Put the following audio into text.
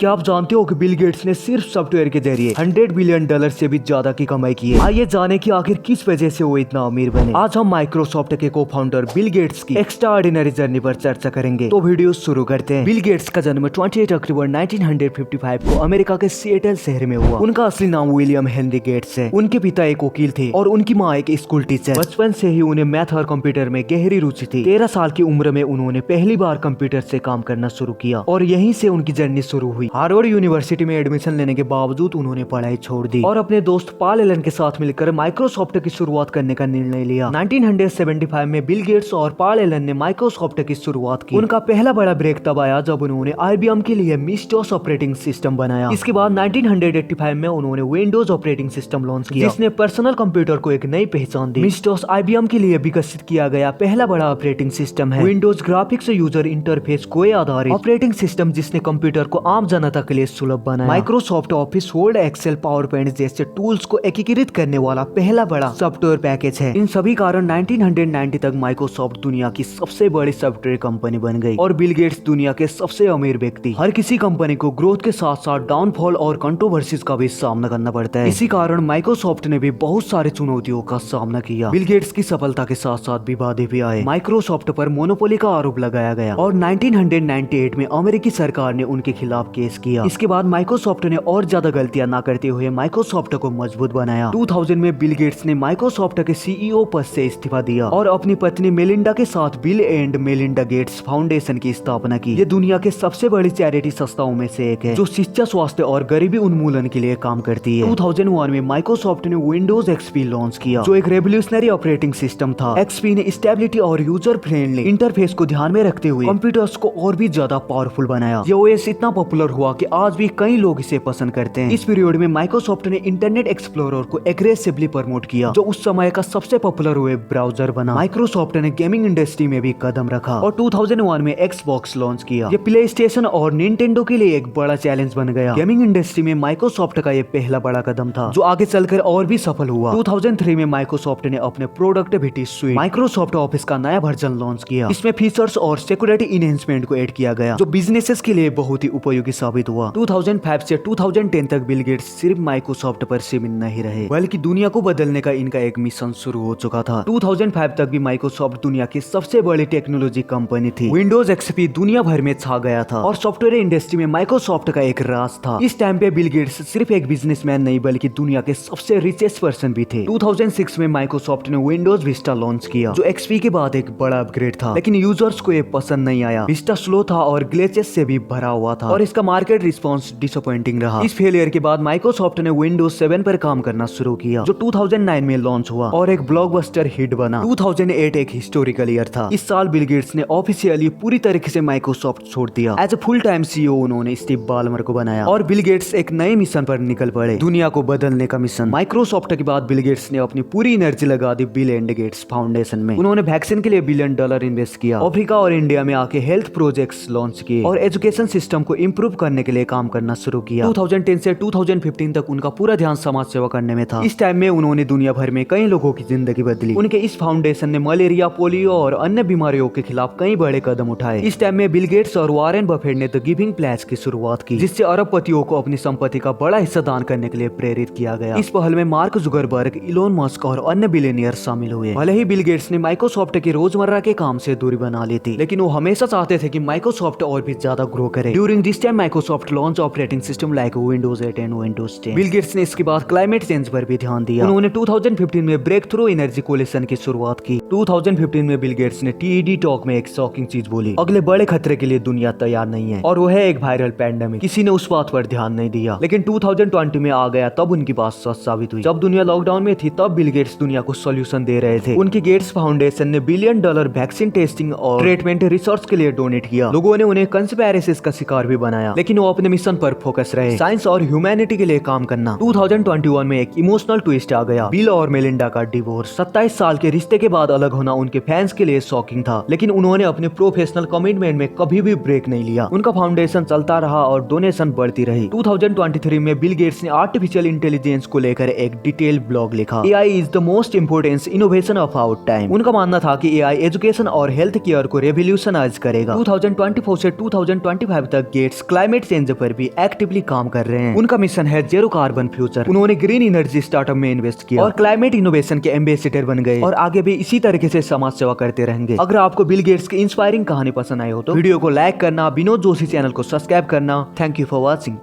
क्या आप जानते हो कि बिल गेट्स ने सिर्फ सॉफ्टवेयर के जरिए $100 बिलियन से भी ज्यादा की कमाई की है। आइए जाने कि आखिर किस वजह से वो इतना अमीर बने। आज हम माइक्रोसॉफ्ट के को फाउंडर बिल गेट्स की एक्स्ट्राऑर्डिनरी जर्नी पर चर्चा करेंगे। तो वीडियो शुरू करते हैं। बिल गेट्स का जन्म 28 अक्टूबर 1955 को अमेरिका के सिएटल शहर में हुआ। उनका असली नाम विलियम हेनरी गेट्स है। उनके पिता एक वकील थे और उनकी माँ एक स्कूल टीचर। बचपन से ही उन्हें मैथ और कंप्यूटर में गहरी रुचि थी। 13 साल की उम्र में उन्होंने पहली बार कंप्यूटर से काम करना शुरू किया और यहीं से उनकी जर्नी शुरू हुई। हार्वर्ड यूनिवर्सिटी में एडमिशन लेने के बावजूद उन्होंने पढ़ाई छोड़ दी और अपने दोस्त पॉल एलन के साथ मिलकर माइक्रोसॉफ्ट की शुरुआत करने का निर्णय लिया। 1975 में बिल गेट्स और पॉल एलन ने माइक्रोसॉफ्ट की शुरुआत की। उनका पहला बड़ा ब्रेक तब आया जब उन्होंने IBM के लिए मिस-डॉस ऑपरेटिंग सिस्टम बनाया। इसके बाद 1985 में उन्होंने विंडोज ऑपरेटिंग सिस्टम लॉन्च किया, जिसने पर्सनल कंप्यूटर को एक नई पहचान दी। मिस-डॉस IBM के लिए विकसित किया गया पहला बड़ा ऑपरेटिंग सिस्टम है। विंडोज ग्राफिक्स यूजर इंटरफेस को आधारित ऑपरेटिंग सिस्टम जिसने कंप्यूटर को आम जनता के लिए सुलभ बनाया। Microsoft office, word, excel, power point tools को एकीकृत करने वाला पहला बड़ा सॉफ्टवेयर पैकेज है। इन सभी कारण 1990 तक माइक्रोसॉफ्ट दुनिया की सबसे बड़ी सॉफ्टवेयर कंपनी बन गई और बिल गेट्स दुनिया के सबसे अमीर व्यक्ति। हर किसी कंपनी को ग्रोथ के साथ साथ डाउनफॉल और कंट्रोवर्सीज का भी सामना करना पड़ता है। इसी कारण माइक्रोसॉफ्ट ने भी बहुत सारे चुनौतियों का सामना किया। बिल गेट्स की सफलता के साथ साथ विवाद भी आए। माइक्रोसॉफ्ट पर मोनोपोली का आरोप लगाया गया और 1998 में अमेरिकी सरकार ने उनके खिलाफ केस किया। इसके बाद माइक्रोसॉफ्ट ने और ज्यादा गलतियां ना करते हुए माइक्रोसॉफ्ट को मजबूत बनाया। 2000 में बिल गेट्स ने माइक्रोसॉफ्ट के CEO पद से इस्तीफा दिया और अपनी पत्नी मेलिंडा के साथ bill and Melinda Gates foundation की स्थापना की। ये दुनिया के सबसे बड़ी चैरिटी संस्थाओं में से एक है जो शिक्षा, स्वास्थ्य और गरीबी उन्मूलन के लिए काम करती है। 2001 में माइक्रोसॉफ्ट ने विंडोज XP लॉन्च किया, जो एक रेवोल्यूशनरी ऑपरेटिंग सिस्टम था। XP ने स्टेबिलिटी और यूजर फ्रेंडली इंटरफेस को ध्यान में रखते हुए कंप्यूटर्स को और भी ज्यादा पावरफुल बनाया। ये OS इतना पॉपुलर हुआ कि आज भी कई लोग इसे पसंद करते हैं। इस पीरियड में माइक्रोसॉफ्ट ने इंटरनेट एक्सप्लोरर को एग्रेसिवली प्रमोट किया, जो उस समय का सबसे पॉपुलर वेब ब्राउजर बना। माइक्रोसॉफ्ट ने गेमिंग इंडस्ट्री में भी कदम रखा और 2001 में Xbox लॉन्च किया। ये प्ले स्टेशन और निंटेंडो के लिए एक बड़ा चैलेंज बन गया। गेमिंग इंडस्ट्री में माइक्रोसॉफ्ट का ये पहला बड़ा कदम था, जो आगे चलकर और भी सफल हुआ। 2003 में माइक्रोसॉफ्ट ने अपने प्रोडक्टिविटी स्वीट माइक्रोसॉफ्ट ऑफिस का नया वर्जन लॉन्च किया। इसमें फीचर्स और सिक्योरिटी इनहेंसमेंट को ऐड किया गया, जो बिजनेसेस के लिए बहुत ही उपयोगी साबित हुआ। 2005 से 2010 तक बिल गेट्स सिर्फ माइक्रोसॉफ्ट पर सीमित नहीं रहे, बल्कि दुनिया को बदलने का इनका एक मिशन शुरू हो चुका था। 2005 तक भी माइक्रोसॉफ्ट दुनिया की सबसे बड़ी टेक्नोलॉजी कंपनी थी। विंडोज XP दुनिया भर में छा गया था और सॉफ्टवेयर इंडस्ट्री में माइक्रोसॉफ्ट का एक राज था। इस टाइम पे बिल गेट्स सिर्फ एक बिजनेसमैन नहीं, बल्कि दुनिया के सबसे रिचेस्ट पर्सन भी थे। 2006 में माइक्रोसॉफ्ट ने विंडोज विस्टा लॉन्च किया, जो XP के बाद एक बड़ा अपग्रेड था, लेकिन यूजर्स को ये पसंद नहीं आया। विस्टा स्लो था और ग्लिचेस से भी भरा हुआ था और इसका मार्केट रिस्पॉन्स डिसअपॉइंटिंग रहा। इस फेलियर के बाद माइक्रोसॉफ्ट ने विंडोज 7 पर काम करना शुरू किया, जो 2009 में लॉन्च हुआ और एक ब्लॉकबस्टर हिट बना। 2008 एक हिस्टोरिकल ईयर था। इस साल बिल गेट्स ने ऑफिशियली पूरी तरीके से माइक्रोसॉफ्ट छोड़ दिया। As a full time CEO उन्होंने स्टीव बालमर को बनाया और बिल गेट्स एक नए मिशन पर निकल पड़े, दुनिया को बदलने का मिशन। माइक्रोसॉफ्ट के बाद बिल गेट्स ने अपनी पूरी एनर्जी लगा दी बिल एंड गेट्स फाउंडेशन में। उन्होंने वैक्सीन के लिए $1 बिलियन इन्वेस्ट किया, अफ्रीका और इंडिया में आके हेल्थ प्रोजेक्ट्स लॉन्च किए और एजुकेशन सिस्टम को इम्प्रूव करने के लिए काम करना शुरू किया। 2010 से 2015 तक उनका पूरा ध्यान समाज सेवा करने में था। इस टाइम में उन्होंने दुनिया भर में कई लोगों की जिंदगी बदली। उनके इस फाउंडेशन ने मलेरिया, पोलियो और अन्य बीमारियों के खिलाफ कई बड़े कदम उठाए। इस टाइम में बिल गेट्स और वॉरेन बफेट ने द गिविंग प्लेज की शुरुआत की, जिससे अरबपतियों को अपनी संपत्ति का बड़ा हिस्सा दान करने के लिए प्रेरित किया गया। इस पहल में मार्क जुकरबर्ग, इलोन मस्क और अन्य बिलियनियर शामिल हुए। भले ही बिल गेट्स ने माइक्रोसॉफ्ट के रोजमर्रा के काम से दूरी बना ली थी, लेकिन वो हमेशा चाहते थे कि माइक्रोसॉफ्ट और भी ज्यादा ग्रो करे। During this time Microsoft launch operating system like Windows 8 and Windows 10। Bill Gates ने इसके बाद क्लाइमेट चेंज पर भी ध्यान दिया। उन्होंने 2015 में ब्रेक थ्रू एनर्जी कोलिशन की शुरुआत की। 2015 में बिल गेट्स ने TED टॉक में एक शॉकिंग चीज बोली, अगले बड़े खतरे के लिए दुनिया तैयार नहीं है, और वो है एक वायरल पैंडेमिक। किसी ने उस बात पर ध्यान नहीं दिया, लेकिन 2020 में आ गया तब उनकी बात सच साबित हुई। जब दुनिया लॉकडाउन में थी तब बिल गेट्स दुनिया को सोल्यूशन दे रहे थे। उनकी गेट्स फाउंडेशन ने $1 बिलियन वैक्सीन टेस्टिंग और ट्रीटमेंट रिसर्च के लिए डोनेट किया। लोगों ने उन्हें कंस्पिरेसीज का शिकार भी बनाया, लेकिन वो अपने मिशन पर फोकस रहे, साइंस और ह्यूमैनिटी के लिए काम करना। 2021 में एक इमोशनल ट्विस्ट आ गया, बिल और मेलिंडा का डिवोर्स। 27 साल के रिश्ते के बाद अलग होना उनके फैंस के लिए शॉकिंग था, लेकिन उन्होंने अपने प्रोफेशनल कमिटमेंट में कभी भी ब्रेक नहीं लिया। उनका फाउंडेशन चलता रहा और डोनेशन बढ़ती रही। 2023 में बिल गेट्स ने आर्टिफिशियल इंटेलिजेंस को लेकर एक डिटेल ब्लॉग लिखा, AI is the most important innovation of our time. उनका मानना था कि AI एजुकेशन और हेल्थ केयर को रेवोल्यूशनाइज करेगा। 2024 से 2025 तक गेट्स क्लाइमेट चेंज पर भी एक्टिवली काम कर रहे हैं। उनका मिशन है जीरो कार्बन फ्यूचर। उन्होंने ग्रीन एनर्जी स्टार्टअप में इन्वेस्ट किया और क्लाइमेट इनोवेशन के एम्बेसडर बन गए और आगे भी इसी तरीके से समाज सेवा करते रहेंगे। अगर आपको बिल गेट्स की इंस्पायरिंग कहानी पसंद आई हो तो वीडियो को लाइक करना, विनोद जोशी चैनल को सब्सक्राइब करना। Thank you for watching.